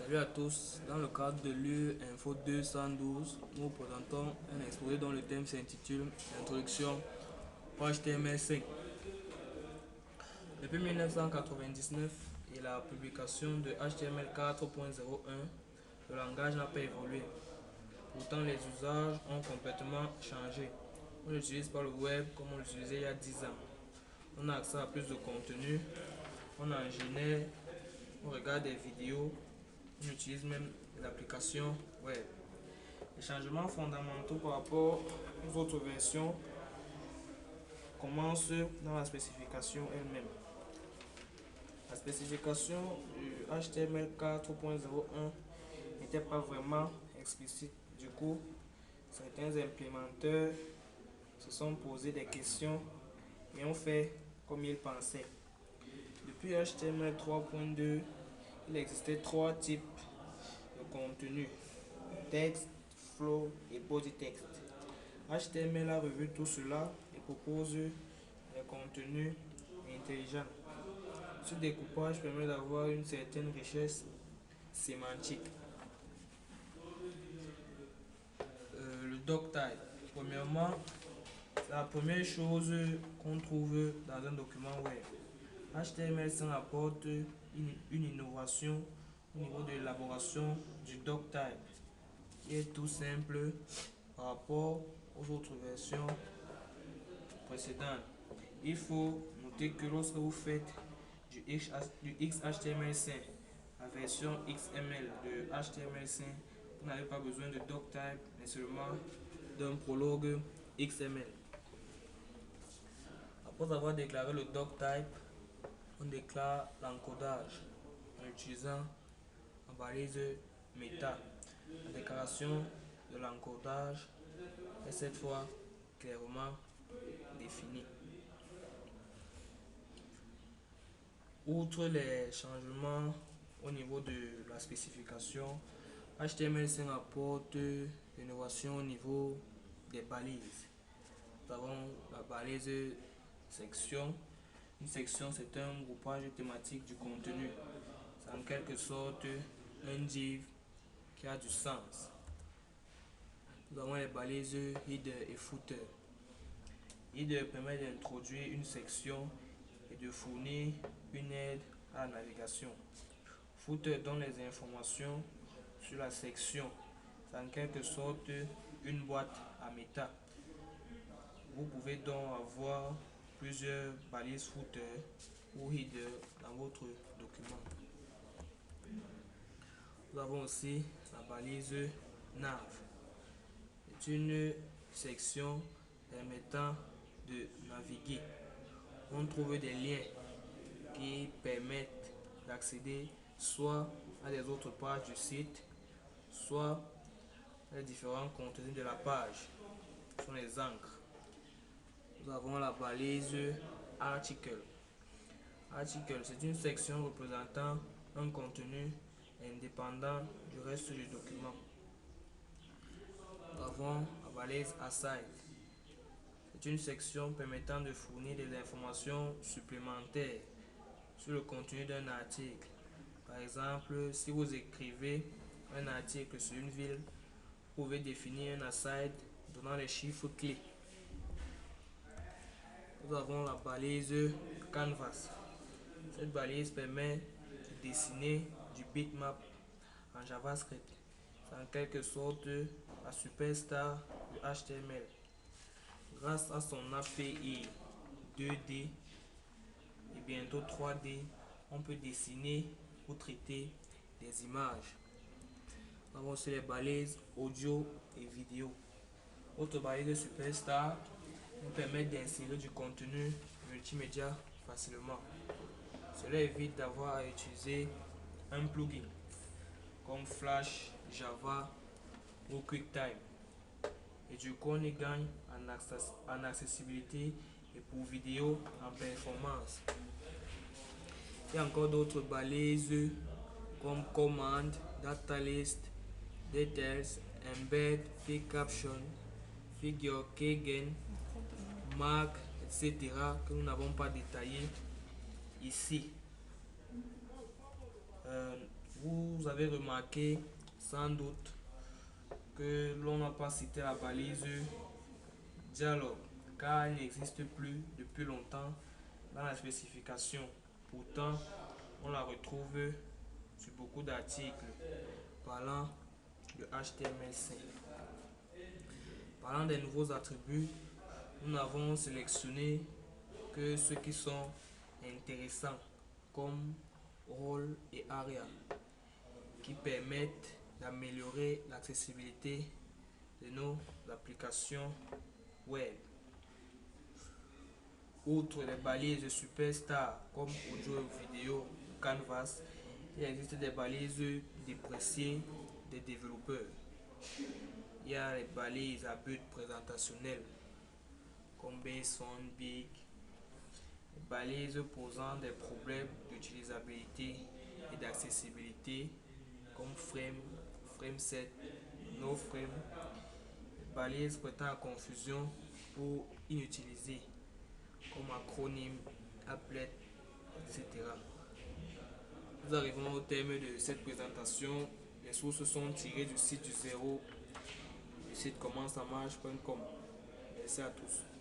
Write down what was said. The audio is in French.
Salut à tous, dans le cadre de l'U Info 212, nous présentons un exposé dont le thème s'intitule Introduction au HTML5. Depuis 1999 et la publication de HTML 4.01, le langage n'a pas évolué. Pourtant, les usages ont complètement changé. On n'utilise pas le web comme on l'utilisait il y a 10 ans. On a accès à plus de contenu, on en génère, on regarde des vidéos, on utilise même l'application web. Les changements fondamentaux par rapport aux autres versions commencent dans la spécification elle-même. La spécification du HTML 4.01 n'était pas vraiment explicite. Du coup, certains implémenteurs se sont posés des questions et ont fait comme ils pensaient. Depuis HTML 3.2, il existait trois types de contenu: texte, flow et body text. HTML a revu tout cela et propose des contenus intelligents. Ce découpage permet d'avoir une certaine richesse sémantique. Le doctype. Premièrement, la première chose qu'on trouve dans un document web. HTML5 apporte une innovation au niveau de l'élaboration du doctype, qui est tout simple par rapport aux autres versions précédentes. Il faut noter que lorsque vous faites du XHTML5, la version XML de HTML5, vous n'avez pas besoin de doctype, mais seulement d'un prologue XML. Après avoir déclaré le doctype, on déclare l'encodage en utilisant la balise meta. La déclaration de l'encodage est cette fois clairement définie. Outre les changements au niveau de la spécification, HTML5 apporte l'innovation au niveau des balises. Nous avons la balise section. Une section, c'est un groupage thématique du contenu. C'est en quelque sorte un div qui a du sens. Nous avons les balises header et footer. Header permet d'introduire une section et de fournir une aide à la navigation. Footer donne les informations sur la section. C'est en quelque sorte une boîte à méta. Vous pouvez donc avoir plusieurs balises footer ou header dans votre document. Nous avons aussi la balise nav. C'est une section permettant de naviguer. On trouve des liens qui permettent d'accéder soit à des autres pages du site, soit à les différents contenus de la page. Ce sont les encres. Nous avons la balise article. Article, c'est une section représentant un contenu indépendant du reste du document. Nous avons la balise aside. C'est une section permettant de fournir des informations supplémentaires sur le contenu d'un article. Par exemple, si vous écrivez un article sur une ville, vous pouvez définir un aside donnant les chiffres clés. Nous avons la balise canvas. Cette balise permet de dessiner du bitmap en JavaScript. C'est en quelque sorte la superstar du HTML. Grâce à son API 2D et bientôt 3D, on peut dessiner ou traiter des images. Nous avons aussi les balises audio et vidéo. Autre balise superstar nous permet d'insérer du contenu multimédia facilement. Cela évite d'avoir à utiliser un plugin comme Flash, Java ou QuickTime. Et du coup, on y gagne en accessibilité et pour vidéo en performance. Il y a encore d'autres balises comme Command, Data List, Details, Embed, Fig Caption, Figure Keygen, Mark, etc. que nous n'avons pas détaillé ici. Vous avez remarqué sans doute que l'on n'a pas cité la balise dialogue car elle n'existe plus depuis longtemps dans la spécification. Pourtant, on la retrouve sur beaucoup d'articles parlant de HTML5. Parlant des nouveaux attributs, nous n'avons sélectionné que ceux qui sont intéressants comme rôle et aria qui permettent d'améliorer l'accessibilité de nos applications web. Outre les balises superstar comme audio et vidéo ou Canvas, il existe des balises dépréciées des développeurs. Il y a les balises à but présentationnel comme Basefont Big, les balises posant des problèmes d'utilisabilité et d'accessibilité comme Frame7, NoFrame, les balises prêtant à confusion ou inutilisées comme acronyme, applet, etc. Nous arrivons au terme de cette présentation. Les sources sont tirées du site du zéro, du site commenceamarche.com. Merci à tous.